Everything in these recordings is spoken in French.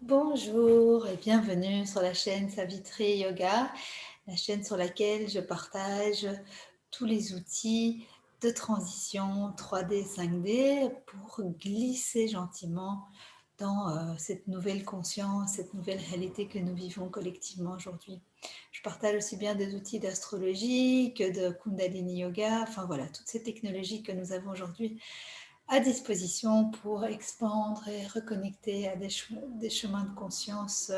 Bonjour et bienvenue sur la chaîne Savitri Yoga, la chaîne sur laquelle je partage tous les outils de transition 3D, 5D pour glisser gentiment dans cette nouvelle conscience, cette nouvelle réalité que nous vivons collectivement aujourd'hui. Je partage aussi bien des outils d'astrologie que de Kundalini Yoga, enfin voilà, toutes ces technologies que nous avons aujourd'hui à disposition pour expandre et reconnecter à des chemins de conscience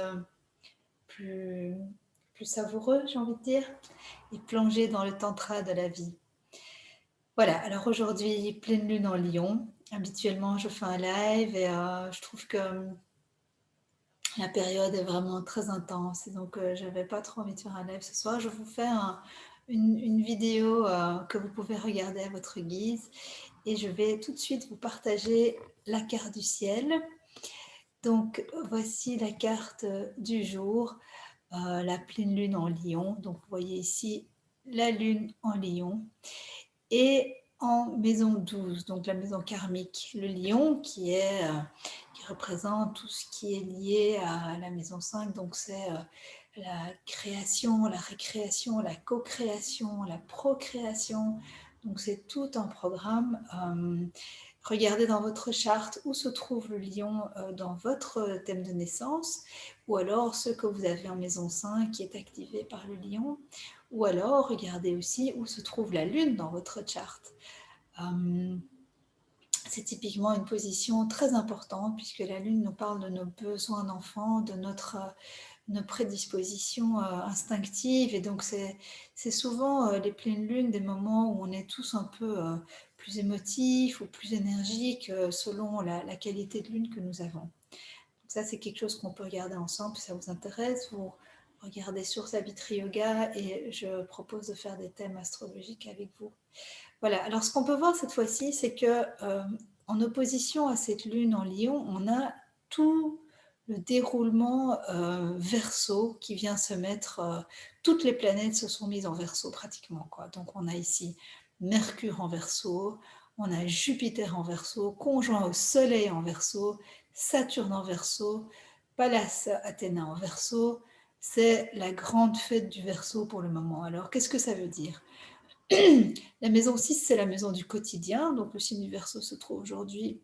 plus, plus savoureux, j'ai envie de dire, et plonger dans le tantra de la vie. Voilà, alors aujourd'hui, pleine lune en Lion. Habituellement, je fais un live et je trouve que la période est vraiment très intense. Et donc, je n'avais pas trop envie de faire un live ce soir. Je vous fais une vidéo que vous pouvez regarder à votre guise. Et je vais tout de suite vous partager la carte du ciel. Donc, voici la carte du jour, la pleine lune en Lion. Donc, vous voyez ici la lune en Lion. Et en maison 12, donc la maison karmique, le lion qui représente tout ce qui est lié à la maison 5, donc c'est la création, la récréation, la co-création, la procréation, donc c'est tout un programme. Regardez dans votre charte où se trouve le lion dans votre thème de naissance, ou alors ce que vous avez en maison 5 qui est activé par le lion, ou alors regardez aussi où se trouve la lune dans votre charte. C'est typiquement une position très importante puisque la lune nous parle de nos besoins d'enfant, de nos prédispositions instinctives, et donc c'est souvent les pleines lunes des moments où on est tous un peu plus émotifs ou plus énergiques selon la qualité de lune que nous avons. Donc ça, c'est quelque chose qu'on peut regarder ensemble si ça vous intéresse. Vous regardez sur Savitri Yoga et je propose de faire des thèmes astrologiques avec vous. Voilà, alors ce qu'on peut voir cette fois-ci, c'est que en opposition à cette lune en Lion, on a tout le déroulement Verseau qui vient se mettre, toutes les planètes se sont mises en Verseau pratiquement, quoi. Donc on a ici Mercure en Verseau, on a Jupiter en Verseau, conjoint au Soleil en Verseau, Saturne en Verseau, Pallas Athéna en Verseau. C'est la grande fête du Verseau pour le moment. Alors qu'est-ce que ça veut dire ? La maison 6, c'est la maison du quotidien, donc le signe du Verseau se trouve aujourd'hui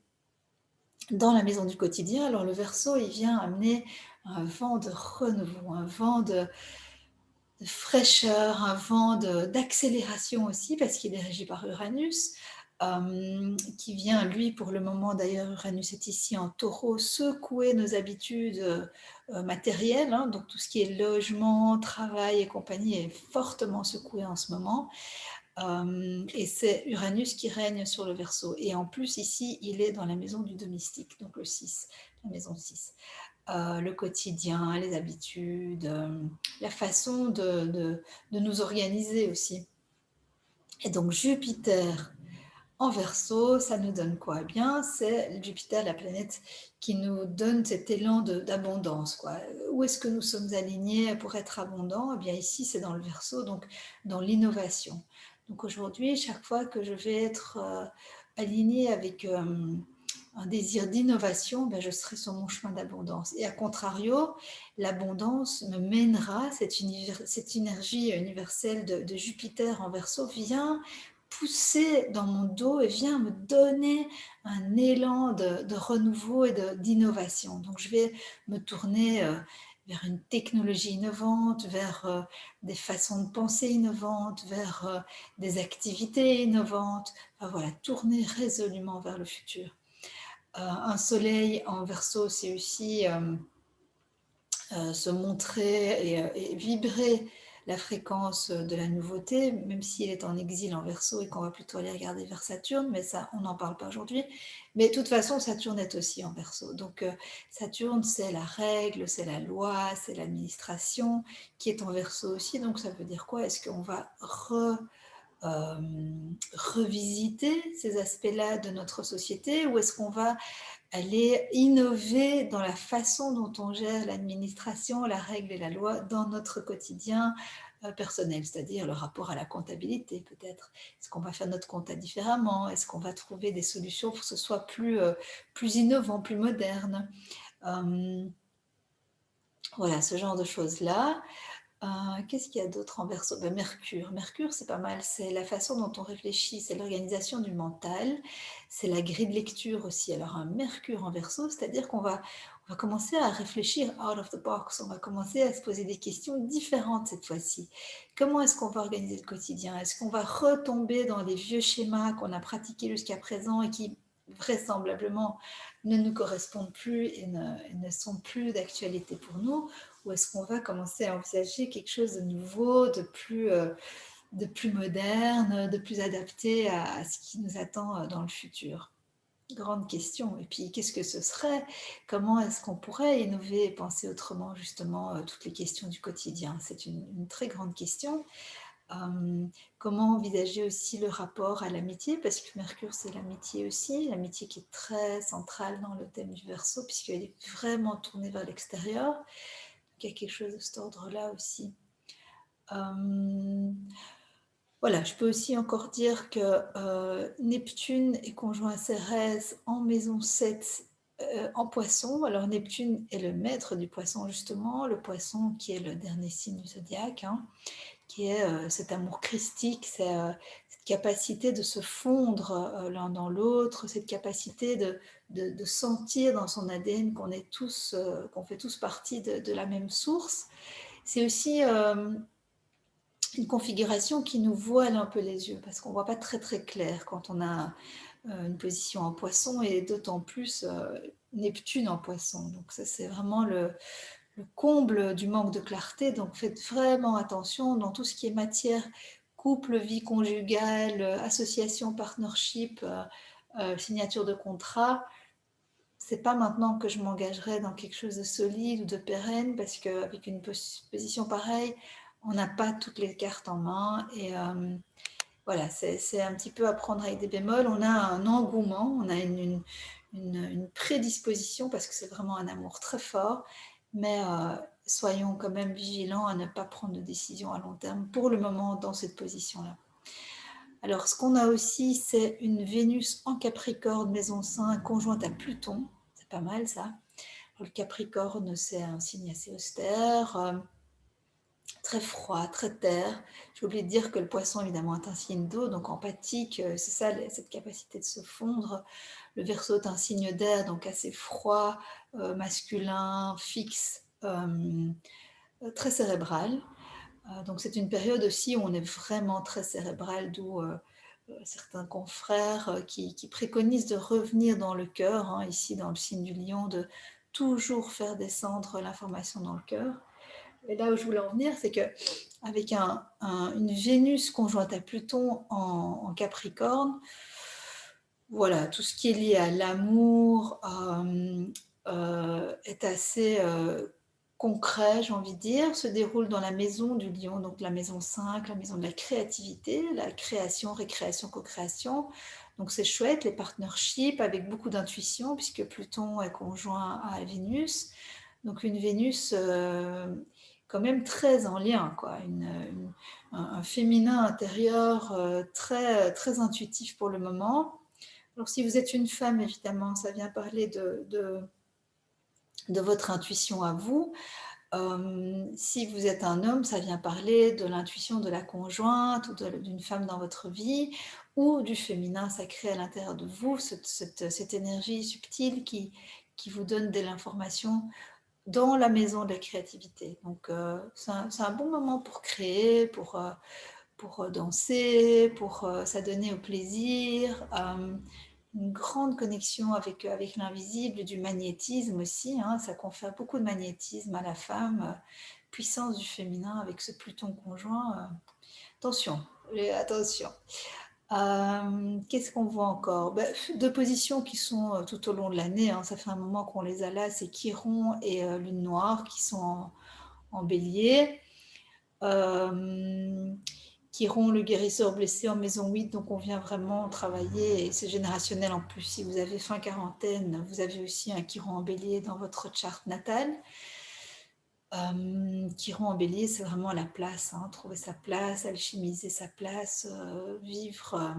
dans la maison du quotidien. Alors le Verseau, il vient amener un vent de renouveau, un vent de fraîcheur, un vent d'accélération aussi, parce qu'il est régi par Uranus, qui vient, lui, pour le moment, d'ailleurs, Uranus est ici en Taureau, secouer nos habitudes matérielles, hein, donc tout ce qui est logement, travail et compagnie est fortement secoué en ce moment. Et c'est Uranus qui règne sur le Verseau. Et en plus, ici, il est dans la maison du domestique, donc le 6, la maison 6. Le quotidien, les habitudes, la façon de nous organiser aussi. Et donc Jupiter en Verseau, ça nous donne quoi ? Eh bien, c'est Jupiter, la planète qui nous donne cet élan d'abondance, quoi. Où est-ce que nous sommes alignés pour être abondants ? Eh bien, ici, c'est dans le Verseau, donc dans l'innovation. Donc aujourd'hui, chaque fois que je vais être alignée avec un désir d'innovation, ben je serai sur mon chemin d'abondance. Et à contrario, l'abondance me mènera, cette énergie universelle de Jupiter en Verseau vient pousser dans mon dos et vient me donner un élan de renouveau et d'innovation. Donc je vais me tourner vers une technologie innovante, vers des façons de penser innovantes, vers des activités innovantes. Enfin voilà, tourner résolument vers le futur. Un soleil en Verseau, c'est aussi se montrer et vibrer la fréquence de la nouveauté, même s'il est en exil en Verseau et qu'on va plutôt aller regarder vers Saturne, mais ça, on n'en parle pas aujourd'hui. Mais de toute façon, Saturne est aussi en Verseau. Donc Saturne, c'est la règle, c'est la loi, c'est l'administration qui est en Verseau aussi. Donc ça veut dire quoi ? Est-ce qu'on va revisiter ces aspects-là de notre société, ou est-ce qu'on va aller innover dans la façon dont on gère l'administration, la règle et la loi dans notre quotidien personnel, c'est-à-dire le rapport à la comptabilité peut-être. Est-ce qu'on va faire notre compta différemment ? Est-ce qu'on va trouver des solutions pour que ce soit plus innovant, plus moderne ? Voilà, ce genre de choses-là. Qu'est-ce qu'il y a d'autre en Verseau? Ben, Mercure. Mercure, c'est pas mal, c'est la façon dont on réfléchit, c'est l'organisation du mental, c'est la grille de lecture aussi. Alors un Mercure en Verseau, c'est-à-dire qu'on va commencer à réfléchir out of the box, on va commencer à se poser des questions différentes cette fois-ci. Comment est-ce qu'on va organiser le quotidien? Est-ce qu'on va retomber dans les vieux schémas qu'on a pratiqués jusqu'à présent et qui vraisemblablement ne nous correspondent plus et ne sont plus d'actualité pour nous? Ou est-ce qu'on va commencer à envisager quelque chose de nouveau, de plus moderne, de plus adapté à ce qui nous attend dans le futur? Grande question. Et puis, qu'est-ce que ce serait? Comment est-ce qu'on pourrait innover et penser autrement, justement, toutes les questions du quotidien? C'est une très grande question. Comment envisager aussi le rapport à l'amitié? Parce que Mercure, c'est l'amitié aussi, l'amitié qui est très centrale dans le thème du Verseau, puisqu'elle est vraiment tournée vers l'extérieur. Il y a quelque chose de cet ordre-là aussi. Voilà, je peux aussi encore dire que Neptune est conjoint à Cérès en maison 7 en poisson. Alors Neptune est le maître du poisson justement, le poisson qui est le dernier signe du zodiaque, hein, qui est cet amour christique, cette capacité de se fondre l'un dans l'autre, cette capacité de sentir dans son ADN qu'on est tous, qu'on fait tous partie de la même source. C'est aussi une configuration qui nous voile un peu les yeux, parce qu'on ne voit pas très très clair quand on a une position en poisson, et d'autant plus Neptune en poisson. Donc ça, c'est vraiment le comble du manque de clarté. Donc faites vraiment attention dans tout ce qui est matière, couple, vie conjugale, association, partnership, signature de contrat. C'est pas maintenant que je m'engagerai dans quelque chose de solide ou de pérenne, parce qu'avec une position pareille, on n'a pas toutes les cartes en main. Et voilà, c'est un petit peu à prendre avec des bémols. On a un engouement, on a une prédisposition, parce que c'est vraiment un amour très fort, mais soyons quand même vigilants à ne pas prendre de décision à long terme pour le moment dans cette position-là. Alors, ce qu'on a aussi, c'est une Vénus en Capricorne, maison 5, conjointe à Pluton. C'est pas mal, ça. Le Capricorne, c'est un signe assez austère, très froid, très terre. J'ai oublié de dire que le poisson, évidemment, est un signe d'eau, donc empathique. C'est ça, cette capacité de se fondre. Le Verseau est un signe d'air, donc assez froid, masculin, fixe, très cérébral. Donc c'est une période aussi où on est vraiment très cérébral, d'où certains confrères qui préconisent de revenir dans le cœur, hein, ici dans le signe du lion, de toujours faire descendre l'information dans le cœur. Et là où je voulais en venir, c'est qu'avec une Vénus conjointe à Pluton en Capricorne, voilà, tout ce qui est lié à l'amour est assez concret, j'ai envie de dire, se déroule dans la maison du lion, donc la maison 5, la maison de la créativité, la création, récréation, co-création. Donc c'est chouette, les partnerships avec beaucoup d'intuition, puisque Pluton est conjoint à Vénus. Donc une Vénus quand même très en lien, quoi. Un féminin intérieur très, très intuitif pour le moment. Alors si vous êtes une femme, évidemment, ça vient parler de votre intuition à vous. Si vous êtes un homme, ça vient parler de l'intuition de la conjointe ou d'une femme dans votre vie, ou du féminin sacré à l'intérieur de vous, cette énergie subtile qui vous donne de l'information dans la maison de la créativité. Donc c'est un bon moment pour créer, pour danser, pour s'adonner au plaisir, une grande connexion avec l'invisible, du magnétisme aussi, hein, ça confère beaucoup de magnétisme à la femme, puissance du féminin avec ce Pluton conjoint. Attention, attention. Qu'est-ce qu'on voit encore? Deux positions qui sont tout au long de l'année, hein, ça fait un moment qu'on les a là, c'est Chiron et Lune Noire qui sont en bélier. Chiron, le guérisseur blessé en maison 8, donc on vient vraiment travailler, et c'est générationnel en plus. Si vous avez fin quarantaine, vous avez aussi un Chiron en bélier dans votre charte natale. Chiron en bélier, c'est vraiment la place, hein, trouver sa place, alchimiser sa place, vivre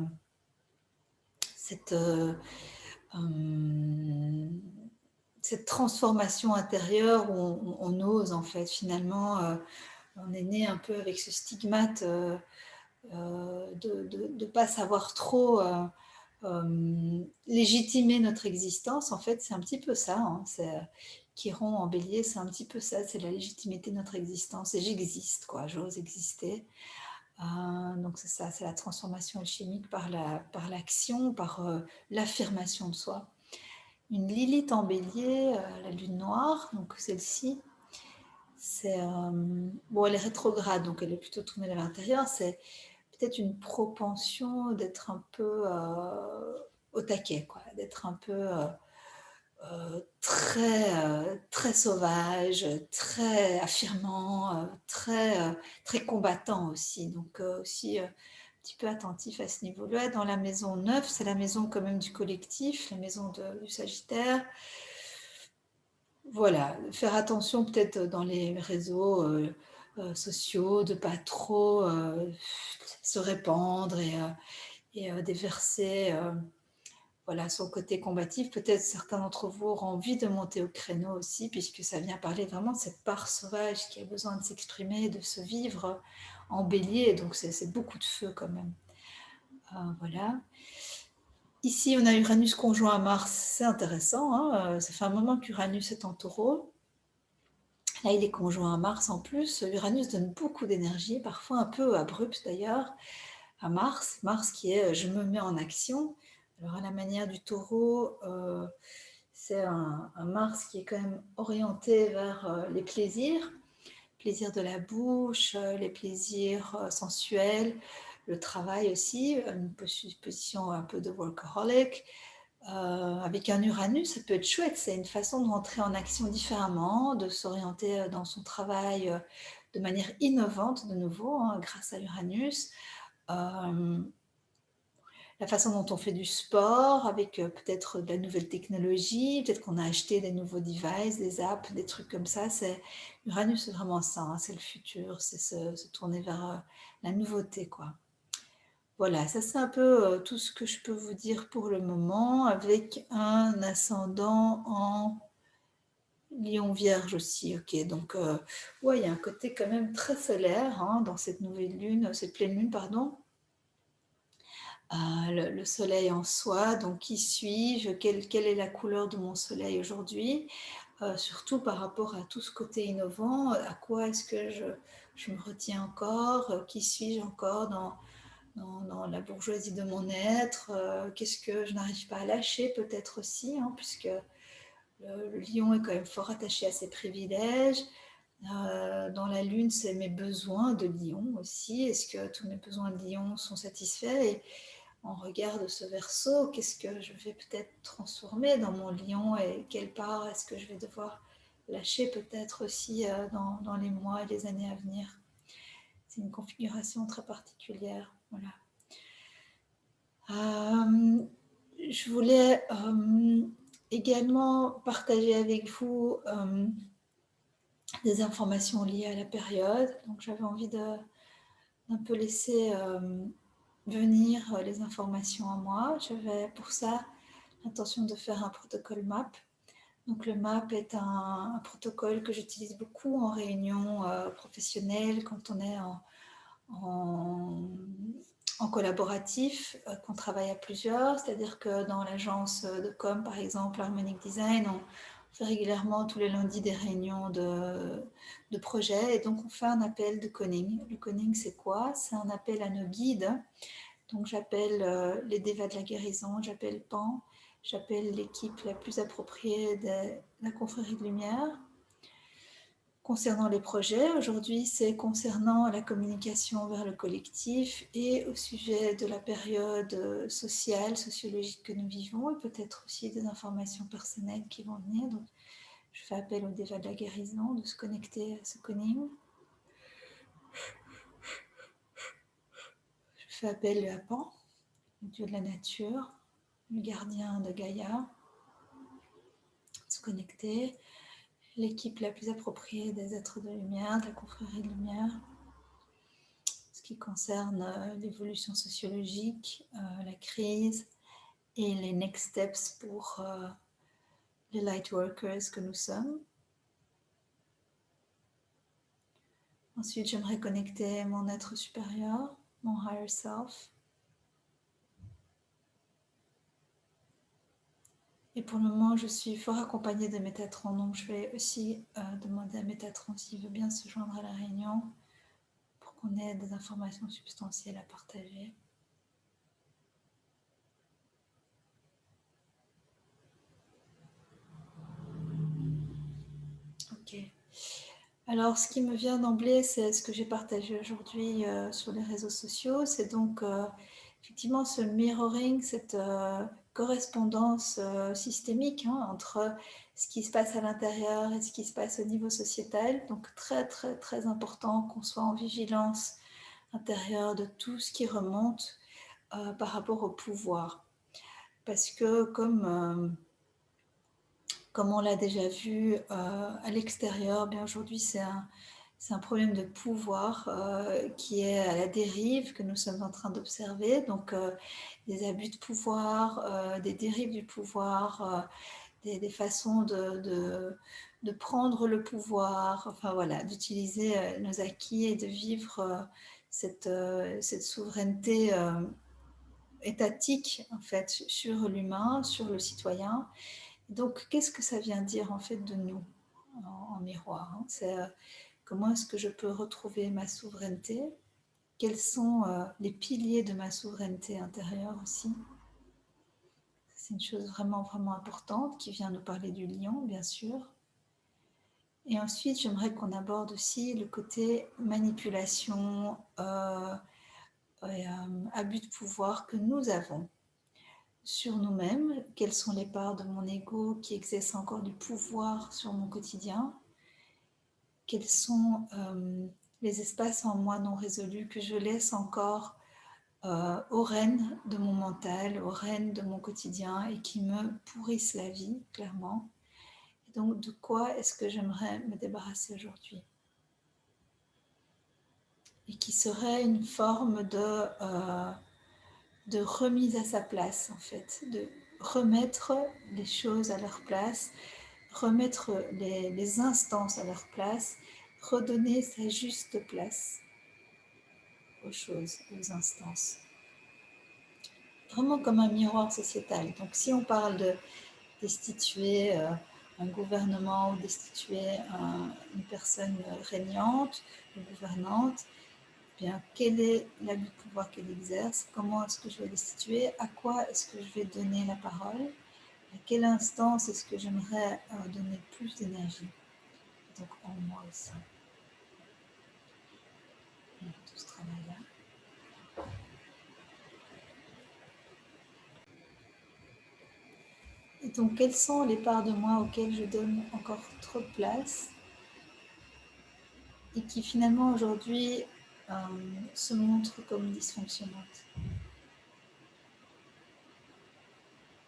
cette cette transformation intérieure où on ose en fait finalement, on est né un peu avec ce stigmate de ne pas savoir trop légitimer notre existence. En fait, c'est un petit peu ça, hein, Chiron en bélier, c'est un petit peu ça, c'est la légitimité de notre existence. Et j'existe, quoi, j'ose exister. Donc c'est ça, c'est la transformation alchimique par l'action, par l'affirmation de soi. Une Lilith en bélier, la lune noire, donc celle-ci, c'est bon, elle est rétrograde, donc elle est plutôt tournée vers l'intérieur. C'est peut-être une propension d'être un peu au taquet, quoi, d'être un peu très sauvage, très affirmant, très combattant aussi. Donc aussi un petit peu attentif à ce niveau-là. Dans la maison 9, c'est la maison quand même du collectif, la maison du Sagittaire. Voilà, faire attention peut-être dans les réseaux sociaux, de pas trop se répandre et déverser voilà, son côté combatif. Peut-être certains d'entre vous auront envie de monter au créneau aussi, puisque ça vient parler vraiment de cette part sauvage qui a besoin de s'exprimer, de se vivre en bélier, donc c'est beaucoup de feu quand même. Voilà. Ici, on a Uranus conjoint à Mars, c'est intéressant, hein, ça fait un moment qu'Uranus est en taureau. Là, il est conjoint à Mars en plus. Uranus donne beaucoup d'énergie, parfois un peu abrupte d'ailleurs, à Mars. Mars qui est je me mets en action. Alors, à la manière du taureau, c'est un Mars qui est quand même orienté vers les plaisirs de la bouche, les plaisirs sensuels, le travail aussi, une position un peu de workaholic. Avec un Uranus, ça peut être chouette, c'est une façon de rentrer en action différemment, de s'orienter dans son travail de manière innovante de nouveau, hein, grâce à Uranus. La façon dont on fait du sport, avec peut-être de la nouvelle technologie, peut-être qu'on a acheté des nouveaux devices, des apps, des trucs comme ça. Uranus, c'est vraiment ça, hein, c'est le futur, c'est se tourner vers la nouveauté, quoi. Voilà, ça c'est un peu tout ce que je peux vous dire pour le moment, avec un ascendant en Lion Vierge aussi. Ok, donc ouais, il y a un côté quand même très solaire hein, dans cette nouvelle lune, cette pleine lune, pardon. Le soleil en soi, donc qui suis-je, quelle est la couleur de mon soleil aujourd'hui, surtout par rapport à tout ce côté innovant, à quoi est-ce que je me retiens encore, qui suis-je encore dans la bourgeoisie de mon être, qu'est-ce que je n'arrive pas à lâcher peut-être aussi, hein, puisque le lion est quand même fort attaché à ses privilèges. Dans la lune, c'est mes besoins de lion aussi. Est-ce que tous mes besoins de lion sont satisfaits? Et en regard de ce Verseau, qu'est-ce que je vais peut-être transformer dans mon lion et quelle part est-ce que je vais devoir lâcher peut-être aussi dans les mois et les années à venir? C'est une configuration très particulière. Voilà. Je voulais également partager avec vous des informations liées à la période. Donc j'avais envie d'un peu laisser venir les informations à moi. J'avais pour ça l'intention de faire un protocole MAP. Donc le MAP est un protocole que j'utilise beaucoup en réunion professionnelle quand on est en collaboratif, qu'on travaille à plusieurs, c'est-à-dire que dans l'agence de com, par exemple, Harmonic Design, on fait régulièrement tous les lundis des réunions de projets et donc on fait un appel de conning. Le conning, c'est quoi? C'est un appel à nos guides. Donc j'appelle les dévas de la guérison, j'appelle Pan, j'appelle l'équipe la plus appropriée de la confrérie de lumière. Concernant les projets, aujourd'hui c'est concernant la communication vers le collectif et au sujet de la période sociale, sociologique que nous vivons et peut-être aussi des informations personnelles qui vont venir. Donc je fais appel au déva de la guérison de se connecter à ce conning. Je fais appel à Pan, le dieu de la nature, le gardien de Gaïa, se connecter, l'équipe la plus appropriée des êtres de lumière, de la confrérie de lumière, ce qui concerne l'évolution sociologique, la crise et les next steps pour les light workers que nous sommes. Ensuite, j'aimerais connecter mon être supérieur, mon higher self. Et pour le moment, je suis fort accompagnée de Métatron, donc je vais aussi demander à Métatron s'il veut bien se joindre à la réunion pour qu'on ait des informations substantielles à partager. Ok. Alors, ce qui me vient d'emblée, c'est ce que j'ai partagé aujourd'hui sur les réseaux sociaux. C'est donc effectivement ce mirroring, cette correspondance systémique entre ce qui se passe à l'intérieur et ce qui se passe au niveau sociétal. Donc, très, très, très important qu'on soit en vigilance intérieure de tout ce qui remonte par rapport au pouvoir. Parce que comme on l'a déjà vu à l'extérieur, bien aujourd'hui c'est un problème de pouvoir qui est à la dérive que nous sommes en train d'observer. Donc des abus de pouvoir, des dérives du pouvoir, des façons de prendre le pouvoir, enfin voilà, d'utiliser nos acquis et de vivre cette souveraineté étatique en fait sur l'humain, sur le citoyen. Donc, qu'est-ce que ça vient dire en fait de nous en miroir, hein? C'est comment est-ce que je peux retrouver ma souveraineté? Quels sont les piliers de ma souveraineté intérieure aussi? C'est une chose vraiment, vraiment importante qui vient nous parler du lion, bien sûr. Et ensuite, j'aimerais qu'on aborde aussi le côté manipulation, abus de pouvoir que nous avons sur nous-mêmes, quelles sont les parts de mon ego qui exercent encore du pouvoir sur mon quotidien, quels sont les espaces en moi non résolus que je laisse encore aux rênes de mon mental, aux rênes de mon quotidien et qui me pourrissent la vie, clairement. Et donc, de quoi est-ce que j'aimerais me débarrasser aujourd'hui? Et qui serait une forme de remise à sa place, en fait, de remettre les choses à leur place, remettre les instances à leur place, redonner sa juste place aux choses, aux instances. Vraiment comme un miroir sociétal. Donc si on parle de destituer un gouvernement ou destituer une personne régnante ou gouvernante, eh bien, quel est l'abus de pouvoir qu'elle exerce? Comment est-ce que je vais destituer? À quoi est-ce que je vais donner la parole? À quelle instance est-ce que j'aimerais donner plus d'énergie? Donc en moi aussi. Il y a tout ce travail-là. Et donc, quelles sont les parts de moi auxquelles je donne encore trop de place et qui finalement aujourd'hui se montrent comme dysfonctionnantes?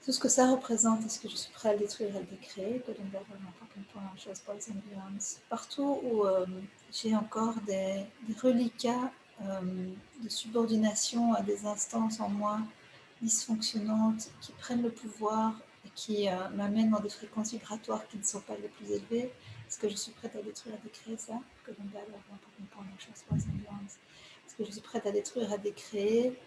Tout ce que ça représente, est-ce que je suis prêt à le détruire et le décréer? Partout où j'ai encore des reliquats de subordination à des instances en moi dysfonctionnantes qui prennent le pouvoir et qui m'amènent dans des fréquences vibratoires qui ne sont pas les plus élevées, est-ce que je suis prête à détruire et décréer ça? Est-ce que je suis prête à détruire et à décréer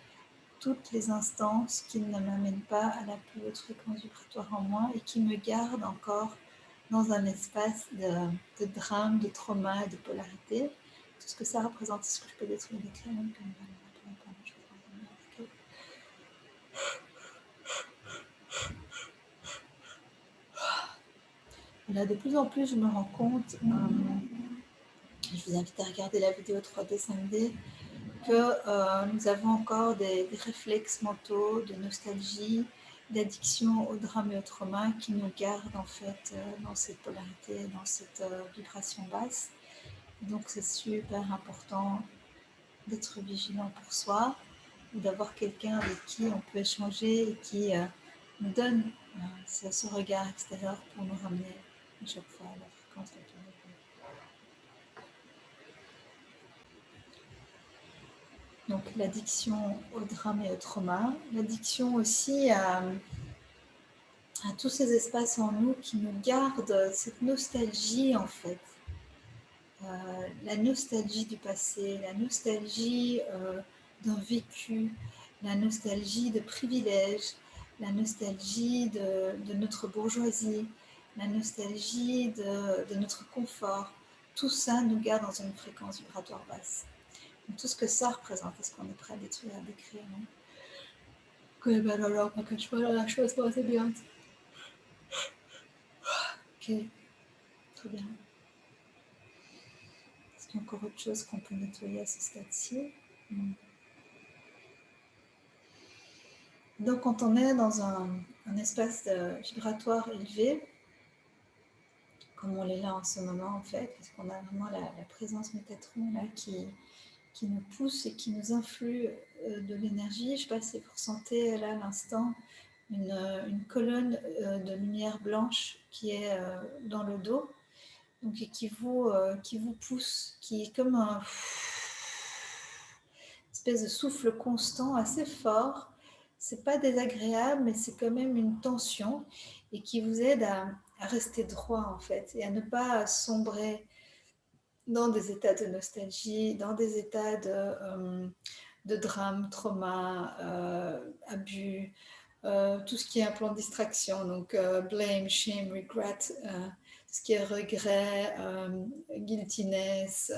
toutes les instances qui ne m'amènent pas à la plus haute fréquence vibratoire en moi et qui me gardent encore dans un espace de drame, de trauma et de polarité? Tout ce que ça représente, est-ce que je peux détruire et décréer? Là, de plus en plus, je me rends compte, je vous invite à regarder la vidéo 3D, 5D, que nous avons encore des réflexes mentaux de nostalgie, d'addiction au drame et au trauma qui nous gardent en fait dans cette polarité, dans cette vibration basse. Donc c'est super important d'être vigilant pour soi, ou d'avoir quelqu'un avec qui on peut échanger et qui nous donne ce regard extérieur pour nous ramener à chaque fois à la fréquence de ton éveil. Donc l'addiction au drame et au trauma, l'addiction aussi à tous ces espaces en nous qui nous gardent cette nostalgie en fait. La nostalgie du passé, la nostalgie d'un vécu, la nostalgie de privilèges, la nostalgie de notre bourgeoisie, la nostalgie de notre confort. Tout ça nous garde dans une fréquence vibratoire basse. Donc, tout ce que ça représente, est-ce qu'on est prêt à détruire, à décrire, non? Ok, ben alors, pas que je vois la chose, c'est bien. Ok, très bien. Est-ce qu'il y a encore autre chose qu'on peut nettoyer à ce stade-ci? Donc, quand on est dans un espace vibratoire élevé, comme on l'est là en ce moment, en fait, parce qu'on a vraiment la présence Métatron là qui nous pousse et qui nous influe de l'énergie. Je ne sais pas si vous ressentez là à l'instant une colonne de lumière blanche qui est dans le dos, donc, et qui vous pousse, qui est comme un espèce de souffle constant assez fort. C'est pas désagréable, mais c'est quand même une tension et qui vous aide à rester droit en fait et à ne pas sombrer dans des états de nostalgie, dans des états de drame, trauma, abus, tout ce qui est un plan de distraction, donc blame, shame, regret, tout ce qui est regret, guiltiness,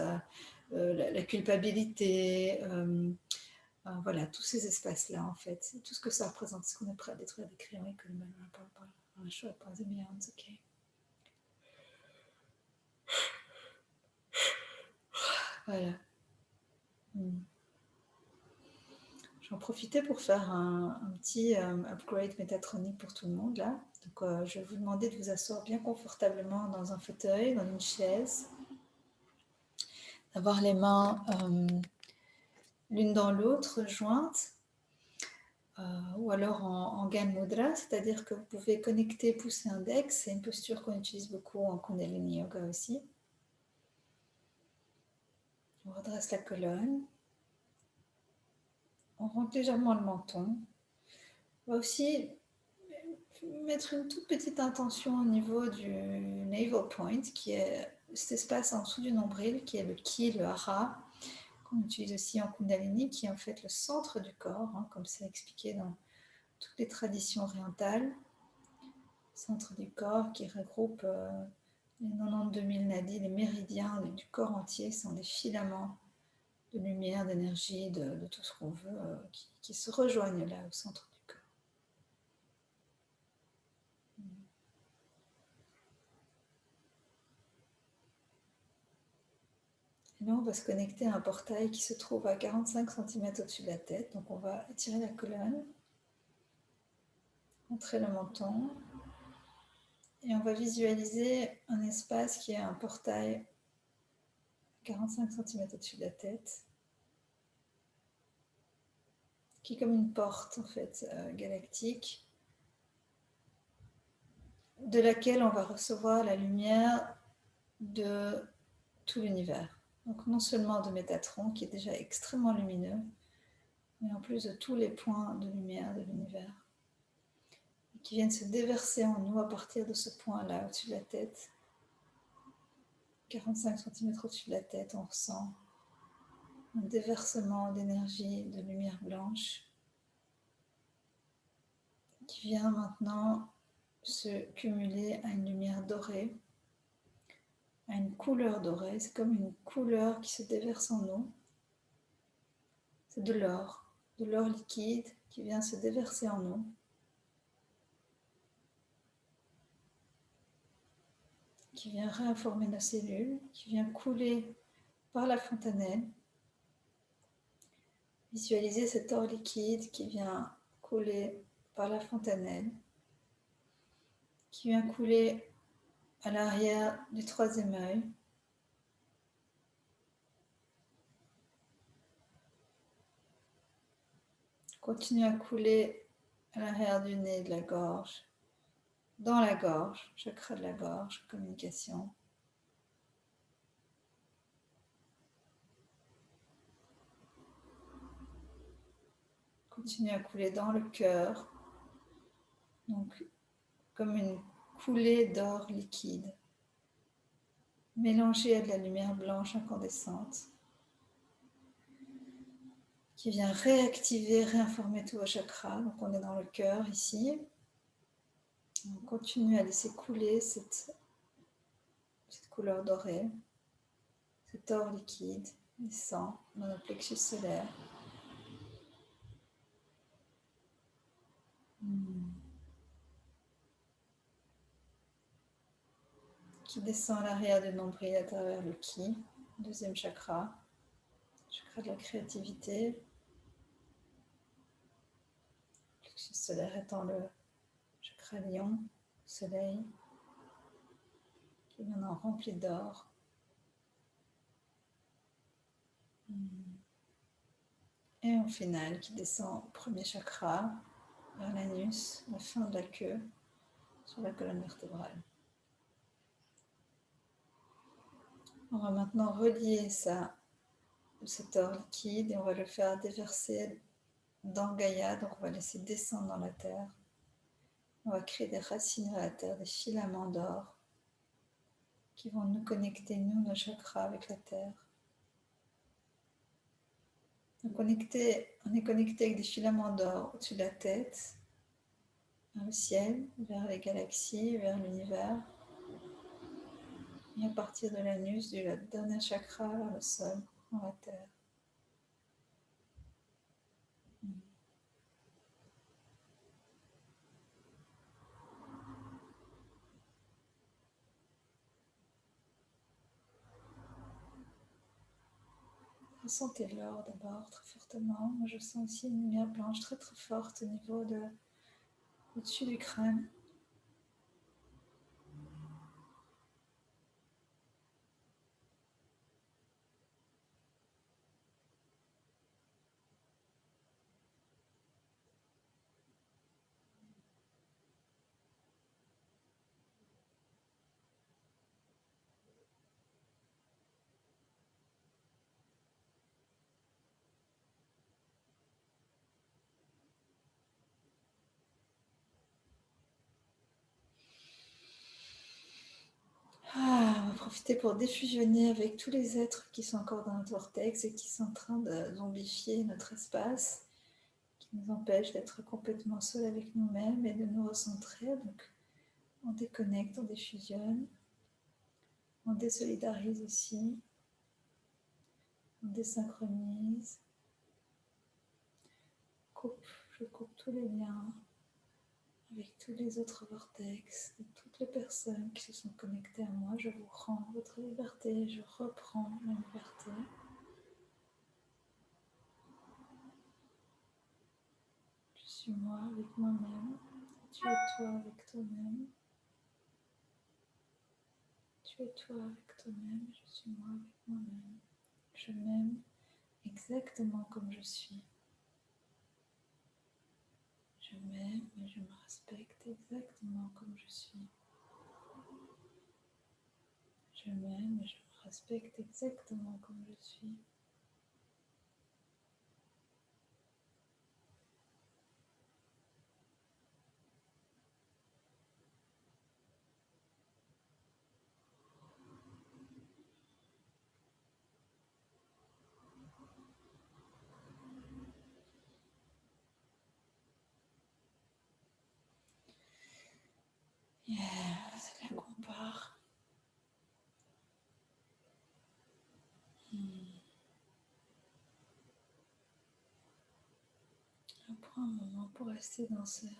la culpabilité, voilà, tous ces espaces-là en fait, tout ce que ça représente, ce qu'on est prêt à détruire, décrire, et que le mal ne parle pas, un choix, pas de bien, ok. Voilà. J'en profitais pour faire un petit upgrade métatronique pour tout le monde là. Donc je vais vous demander de vous asseoir bien confortablement dans un fauteuil, dans une chaise, d'avoir les mains l'une dans l'autre jointes, ou alors en Gyan Mudra, c'est-à-dire que vous pouvez connecter pouce et index. C'est une posture qu'on utilise beaucoup en Kundalini Yoga aussi. On redresse la colonne, on rentre légèrement le menton. On va aussi mettre une toute petite intention au niveau du navel point, qui est cet espace en dessous du nombril, qui est le ki, le hara, qu'on utilise aussi en Kundalini, qui est en fait le centre du corps, hein, comme c'est expliqué dans toutes les traditions orientales. Centre du corps qui regroupe les 92 000 nadis, les méridiens du corps entier, sont des filaments de lumière, d'énergie, de tout ce qu'on veut, qui se rejoignent là au centre du corps. Et là, on va se connecter à un portail qui se trouve à 45 cm au-dessus de la tête. Donc, on va étirer la colonne, entrer le menton, et on va visualiser un espace qui est un portail à 45 cm au-dessus de la tête, qui est comme une porte en fait galactique, de laquelle on va recevoir la lumière de tout l'univers. Donc non seulement de Métatron, qui est déjà extrêmement lumineux, mais en plus de tous les points de lumière de l'univers, qui viennent se déverser en nous à partir de ce point-là, au-dessus de la tête. 45 cm au-dessus de la tête, on ressent un déversement d'énergie, de lumière blanche, qui vient maintenant se cumuler à une lumière dorée, à une couleur dorée. C'est comme une couleur qui se déverse en nous. C'est de l'or liquide qui vient se déverser en nous. Qui vient réinformer nos cellules, qui vient couler par la fontanelle. Visualisez cet or liquide qui vient couler par la fontanelle, qui vient couler à l'arrière du troisième œil, continue à couler à l'arrière du nez, de la gorge, dans la gorge, chakra de la gorge, communication. Continue à couler dans le cœur, donc comme une coulée d'or liquide, mélangée à de la lumière blanche incandescente, qui vient réactiver, réinformer tous vos chakras. Donc on est dans le cœur ici. On continue à laisser couler cette couleur dorée, cet or liquide, descend dans le plexus solaire. Qui descend à l'arrière du nombril à travers le ki, deuxième chakra, chakra de la créativité. Le plexus solaire étant le chakra lion, soleil, qui est maintenant rempli d'or. Et en finale, qui descend au premier chakra, vers l'anus, la fin de la queue, sur la colonne vertébrale. On va maintenant relier cet or liquide et on va le faire déverser dans Gaïa. Donc on va laisser descendre dans la terre. On va créer des racines à la terre, des filaments d'or qui vont nous connecter, nous, nos chakras, avec la terre. Donc on est connecté avec des filaments d'or au-dessus de la tête, vers le ciel, vers les galaxies, vers l'univers. Et à partir de l'anus, du dernier chakra, vers le sol, dans la terre. Ressentez l'or d'abord très fortement. Moi je sens aussi une lumière blanche très très forte au niveau au-dessus du crâne. On va profiter pour défusionner avec tous les êtres qui sont encore dans notre vortex et qui sont en train de zombifier notre espace, qui nous empêchent d'être complètement seuls avec nous-mêmes et de nous recentrer. Donc on déconnecte, on défusionne, on désolidarise aussi, on désynchronise, je coupe tous les liens avec tous les autres vortex, et toutes les personnes qui se sont connectées à moi. Je vous rends votre liberté, je reprends ma liberté. Je suis moi avec moi-même, tu es toi avec toi-même. Tu es toi avec toi-même, je suis moi avec moi-même. Je m'aime exactement comme je suis. Je m'aime et je me respecte exactement comme je suis. Je m'aime et je me respecte exactement comme je suis. Yeah, c'est là qu'on part. On prend un moment pour rester dans cet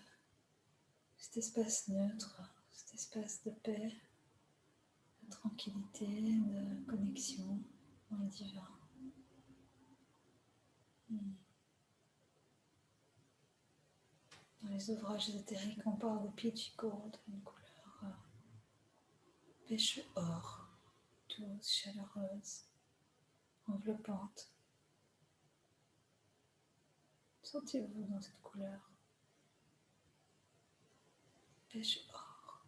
espace neutre, cet espace de paix, de tranquillité, de connexion dans le divin. Dans les ouvrages ésotériques, on parle de peachy gold, une couleur pêche or, douce, chaleureuse, enveloppante. Sentez-vous dans cette couleur pêche or.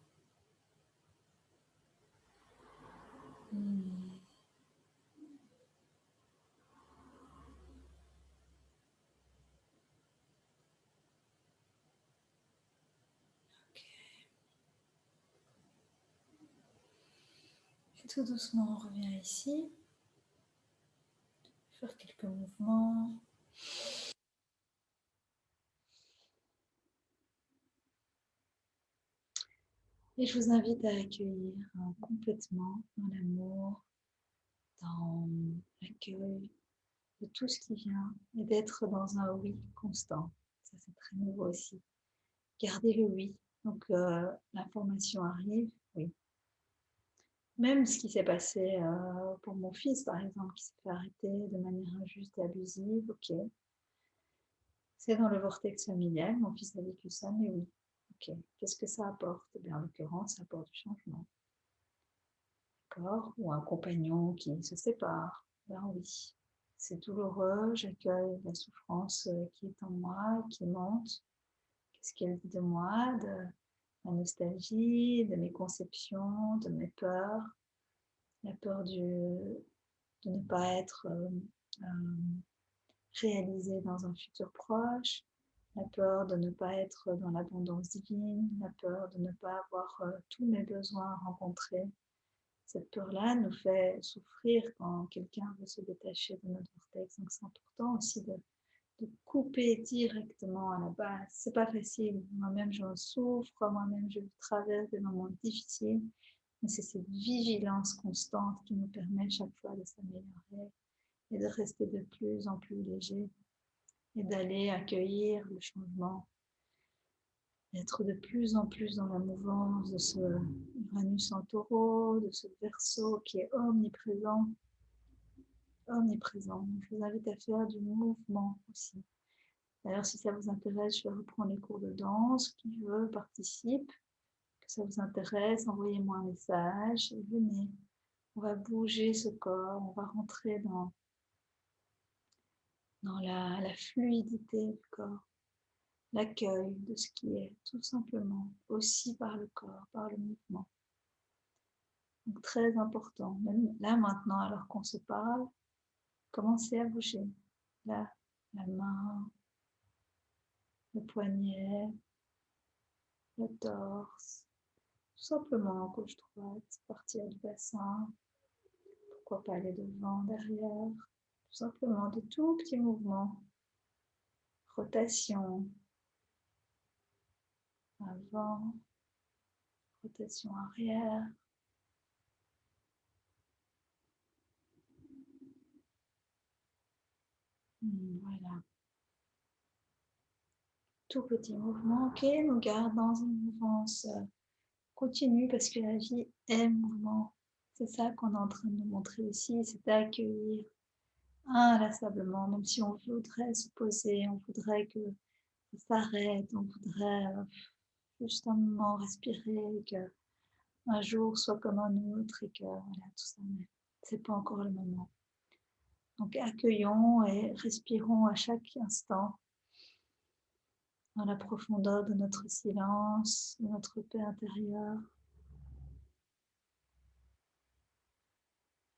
Ok. Tout doucement, on revient ici. Faire quelques mouvements. Et je vous invite à accueillir complètement dans l'amour, dans l'accueil de tout ce qui vient et d'être dans un oui constant. Ça, c'est très nouveau aussi. Gardez le oui. Donc, l'information arrive, oui. Même ce qui s'est passé pour mon fils, par exemple, qui s'est fait arrêter de manière injuste et abusive, ok. C'est dans le vortex familial, mon fils a vécu ça, mais oui. Ok, qu'est-ce que ça apporte? Eh bien, en l'occurrence, ça apporte du changement. D'accord? Ou un compagnon qui se sépare. Ben oui, c'est douloureux, j'accueille la souffrance qui est en moi, qui monte. Qu'est-ce qu'elle dit de moi, de ma nostalgie, de mes conceptions, de mes peurs, la peur de ne pas être réalisée dans un futur proche, la peur de ne pas être dans l'abondance divine, la peur de ne pas avoir tous mes besoins rencontrés. Cette peur-là nous fait souffrir quand quelqu'un veut se détacher de notre vortex. Donc c'est important aussi de couper directement à la base. C'est pas facile. Moi-même, j'en souffre. Moi-même, je traverse des moments difficiles. Mais c'est cette vigilance constante qui nous permet chaque fois de s'améliorer et de rester de plus en plus léger et d'aller accueillir le changement, d'être de plus en plus dans la mouvance de ce Uranus en taureau, de ce Verseau qui est omniprésent. Omniprésent. Je vous invite à faire du mouvement aussi. D'ailleurs, si ça vous intéresse, je vais reprendre les cours de danse. Qui veut participe, que ça vous intéresse, envoyez-moi un message et venez. On va bouger ce corps, on va rentrer dans la fluidité du corps, l'accueil de ce qui est, tout simplement, aussi par le corps, par le mouvement. Donc très important. Même là maintenant, alors qu'on se parle, commencez à bouger. Là, la main, le poignet, le torse, tout simplement gauche-droite, partir du bassin, pourquoi pas aller devant, derrière, tout simplement de tout petits mouvements, rotation, avant, rotation arrière, voilà, tout petit mouvement, ok, nous garde dans une mouvance continue parce que la vie est mouvement, c'est ça qu'on est en train de nous montrer aussi, c'est d'accueillir inlassablement, même si on voudrait se poser, on voudrait que ça s'arrête, on voudrait juste un moment respirer, que un jour soit comme un autre et que voilà, tout ça, mais c'est pas encore le moment. Donc accueillons et respirons à chaque instant dans la profondeur de notre silence, de notre paix intérieure.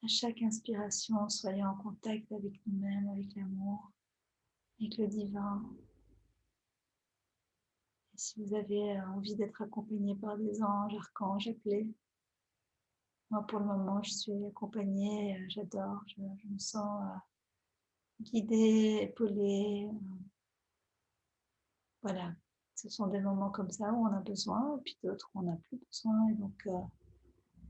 À chaque inspiration, soyons en contact avec nous-mêmes, avec l'amour, avec le divin. Et si vous avez envie d'être accompagné par des anges, archanges, appelez. Moi, pour le moment, je suis accompagnée, j'adore, je me sens guidée, épaulée. Voilà, ce sont des moments comme ça où on a besoin, et puis d'autres où on n'a plus besoin. Et donc,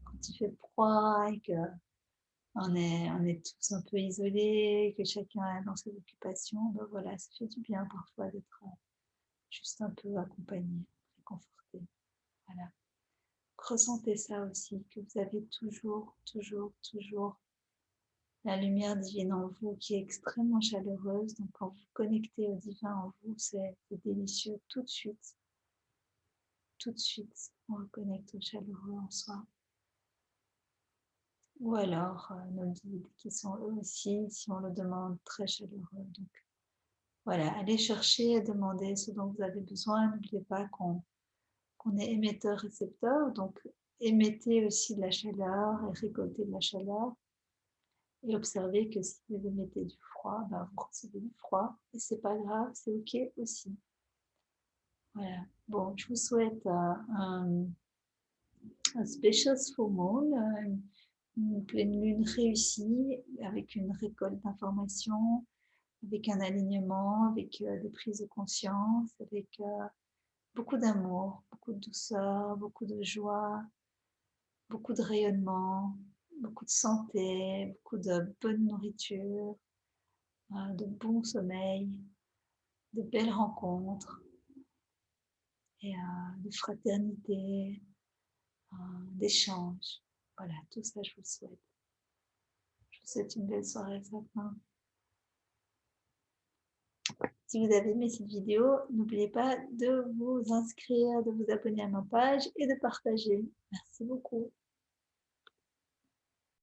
quand il fait froid et qu'on est tous un peu isolés, que chacun est dans ses occupations, ben voilà, ça fait du bien parfois d'être juste un peu accompagné, réconforté. Voilà. Ressentez ça aussi, que vous avez toujours, toujours, toujours la lumière divine en vous qui est extrêmement chaleureuse. Donc quand vous connectez au divin en vous, c'est délicieux tout de suite. Tout de suite, on reconnecte au chaleureux en soi. Ou alors nos guides qui sont eux aussi, si on le demande, très chaleureux. Donc voilà, allez chercher, demandez ce dont vous avez besoin. N'oubliez pas qu'on est émetteur-récepteur, donc émettez aussi de la chaleur et récoltez de la chaleur. Et observez que si vous émettez du froid, ben vous recevez du froid. Et c'est pas grave, c'est ok aussi. Voilà. Bon, je vous souhaite un spacious full moon, pleine lune réussie, avec une récolte d'informations, avec un alignement, avec des prises de conscience, avec beaucoup d'amour, beaucoup de douceur, beaucoup de joie, beaucoup de rayonnement, beaucoup de santé, beaucoup de bonne nourriture, de bon sommeil, de belles rencontres et de fraternité, d'échange. Voilà, tout ça, je vous le souhaite. Je vous souhaite une belle soirée ce matin. Si vous avez aimé cette vidéo, n'oubliez pas de vous inscrire, de vous abonner à ma page et de partager. Merci beaucoup.